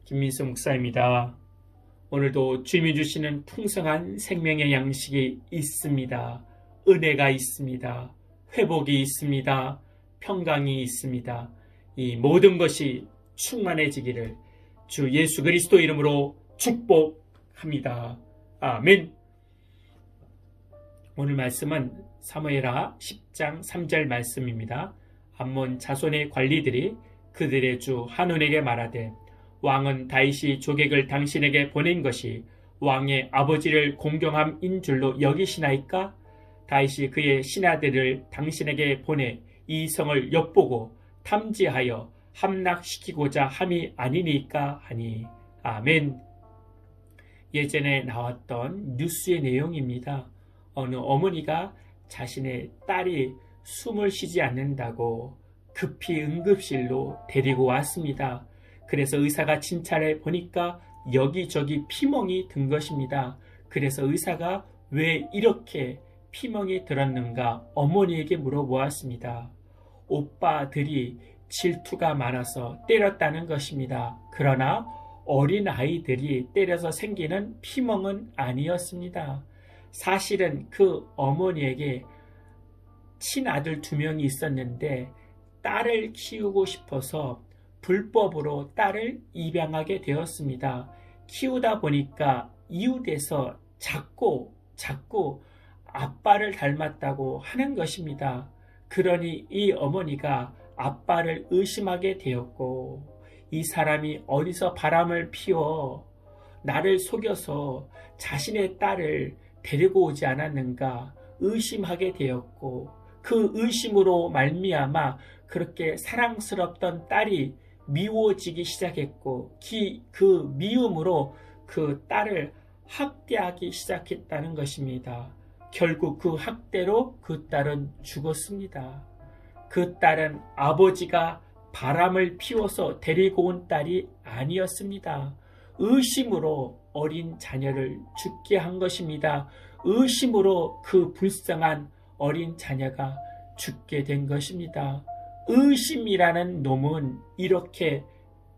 김민수 목사입니다. 오늘도 주님이 주시는 풍성한 생명의 양식이 있습니다. 은혜가 있습니다. 회복이 있습니다. 평강이 있습니다. 이 모든 것이 충만해지기를 주 예수 그리스도 이름으로 축복합니다. 아멘. 오늘 말씀은 사무엘하 10장 3절 말씀입니다. 암몬 자손의 관리들이 그들의 주 한온에게 말하되 왕은 다윗이 조객을 당신에게 보낸 것이 왕의 아버지를 공경함인 줄로 여기시나이까? 다윗이 그의 신하들을 당신에게 보내 이 성을 엿보고 탐지하여 함락시키고자 함이 아니니까 하니. 아멘. 예전에 나왔던 뉴스의 내용입니다. 어느 어머니가 자신의 딸이 숨을 쉬지 않는다고 급히 응급실로 데리고 왔습니다. 그래서 의사가 진찰해 보니까 여기저기 피멍이 든 것입니다. 그래서 의사가 왜 이렇게 피멍이 들었는가 어머니에게 물어보았습니다. 오빠들이 질투가 많아서 때렸다는 것입니다. 그러나 어린 아이들이 때려서 생기는 피멍은 아니었습니다. 사실은 그 어머니에게 친아들 2명이 있었는데 딸을 키우고 싶어서 불법으로 딸을 입양하게 되었습니다. 키우다 보니까 이웃에서 자꾸 아빠를 닮았다고 하는 것입니다. 그러니 이 어머니가 아빠를 의심하게 되었고, 이 사람이 어디서 바람을 피워 나를 속여서 자신의 딸을 데리고 오지 않았는가 의심하게 되었고, 그 의심으로 말미암아 그렇게 사랑스럽던 딸이 미워지기 시작했고, 그 미움으로 그 딸을 학대하기 시작했다는 것입니다. 결국 그 학대로 그 딸은 죽었습니다. 그 딸은 아버지가 바람을 피워서 데리고 온 딸이 아니었습니다. 의심으로 어린 자녀를 죽게 한 것입니다. 의심으로 그 불쌍한 어린 자녀가 죽게 된 것입니다. 의심이라는 놈은 이렇게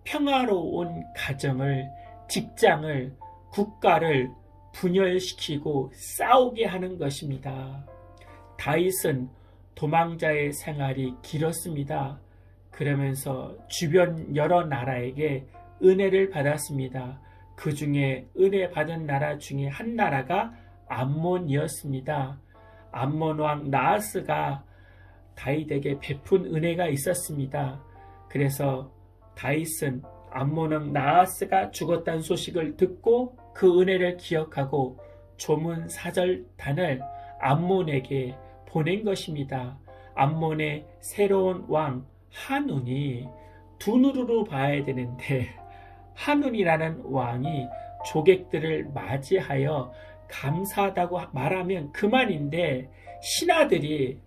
평화로운 가정을, 직장을, 국가를 분열시키고 싸우게 하는 것입니다. 다윗은 도망자의 생활이 길었습니다. 그러면서 주변 여러 나라에게 은혜를 받았습니다. 그 중에 은혜 받은 나라 중에 한 나라가 암몬이었습니다. 암몬 왕 나하스가 다윗에게 베푼 은혜가 있었습니다. 그래서 다윗은 암몬 왕 나하스가 죽었다는 소식을 듣고 그 은혜를 기억하고 조문 사절단을 암몬에게 보낸 것입니다. 암몬의 새로운 왕 한운이 두 눈으로 봐야 되는데, 한운이라는 왕이 조객들을 맞이하여 감사하다고 말하면 그만인데, 신하들이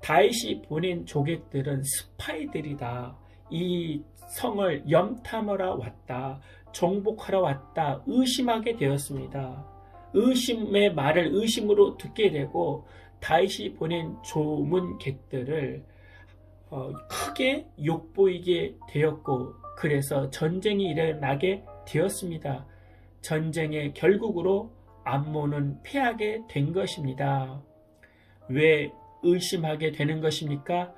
다윗이 보낸 조객들은 스파이들이다, 이 성을 염탐하러 왔다, 정복하러 왔다 의심하게 되었습니다. 의심의 말을 의심으로 듣게 되고 다윗이 보낸 조문객들을 크게 욕보이게 되었고, 그래서 전쟁이 일어나게 되었습니다. 전쟁의 결국으로 암몬은 패하게 된 것입니다. 왜 의심하게 되는 것입니까?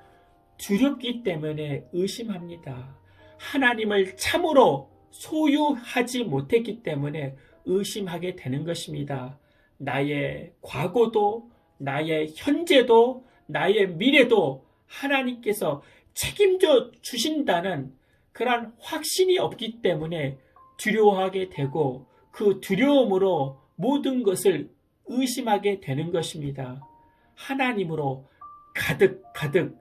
두렵기 때문에 의심합니다. 하나님을 참으로 소유하지 못했기 때문에 의심하게 되는 것입니다. 나의 과거도, 나의 현재도, 나의 미래도 하나님께서 책임져 주신다는 그런 확신이 없기 때문에 두려워하게 되고, 그 두려움으로 모든 것을 의심하게 되는 것입니다. 하나님으로 가득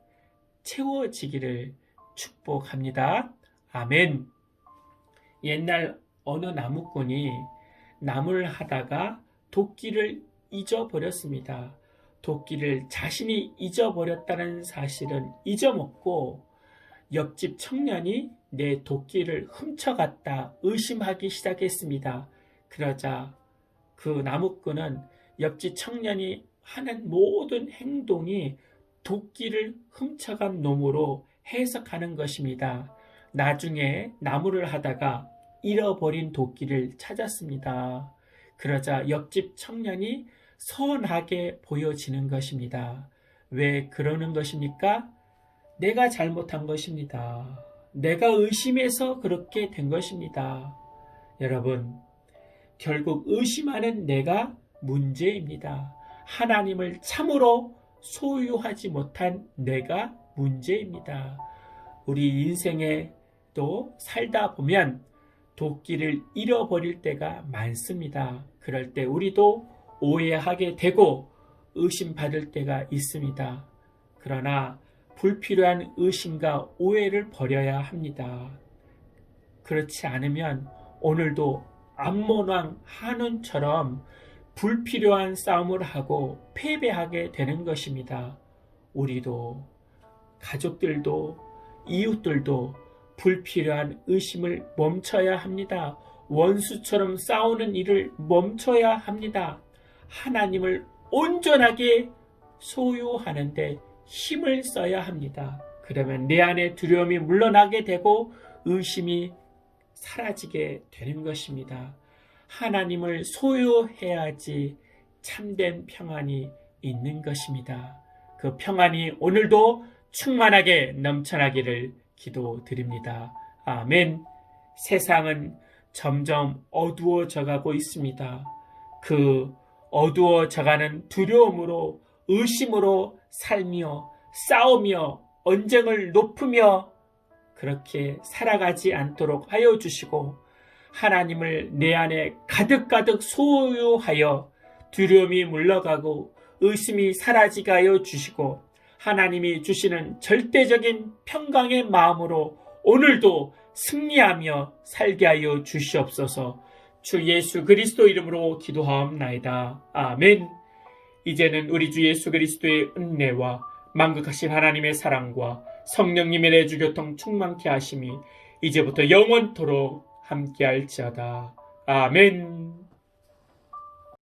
채워지기를 축복합니다. 아멘. 옛날 어느 나무꾼이 나무를 하다가 도끼를 잊어버렸습니다. 도끼를 자신이 잊어버렸다는 사실은 잊어먹고 옆집 청년이 내 도끼를 훔쳐갔다 의심하기 시작했습니다. 그러자 그 나무꾼은 옆집 청년이 하는 모든 행동이 도끼를 훔쳐간 놈으로 해석하는 것입니다. 나중에 나무를 하다가 잃어버린 도끼를 찾았습니다. 그러자 옆집 청년이 선하게 보여지는 것입니다. 왜 그러는 것입니까? 내가 잘못한 것입니다. 내가 의심해서 그렇게 된 것입니다. 여러분, 결국 의심하는 내가 문제입니다. 하나님을 참으로 소유하지 못한 내가 문제입니다. 우리 인생에 또 살다 보면 도끼를 잃어버릴 때가 많습니다. 그럴 때 우리도 오해하게 되고 의심받을 때가 있습니다. 그러나 불필요한 의심과 오해를 버려야 합니다. 그렇지 않으면 오늘도 암몬왕 한운처럼 불필요한 싸움을 하고 패배하게 되는 것입니다. 우리도 가족들도 이웃들도 불필요한 의심을 멈춰야 합니다. 원수처럼 싸우는 일을 멈춰야 합니다. 하나님을 온전하게 소유하는데 힘을 써야 합니다. 그러면 내 안에 두려움이 물러나게 되고 의심이 사라지게 되는 것입니다. 하나님을 소유해야지 참된 평안이 있는 것입니다. 그 평안이 오늘도 충만하게 넘쳐나기를 기도드립니다. 아멘. 세상은 점점 어두워져 가고 있습니다. 그 어두워져 가는 두려움으로 의심으로 살며 싸우며 언쟁을 높이며 그렇게 살아가지 않도록 하여 주시고 하나님을 내 안에 가득가득 소유하여 두려움이 물러가고 의심이 사라지게 하여 주시고 하나님이 주시는 절대적인 평강의 마음으로 오늘도 승리하며 살게 하여 주시옵소서. 주 예수 그리스도 이름으로 기도하옵나이다. 아멘. 이제는 우리 주 예수 그리스도의 은혜와 만극하신 하나님의 사랑과 성령님의 내주교통 충만케 하심이 이제부터 영원토록 함께할지어다. 아멘.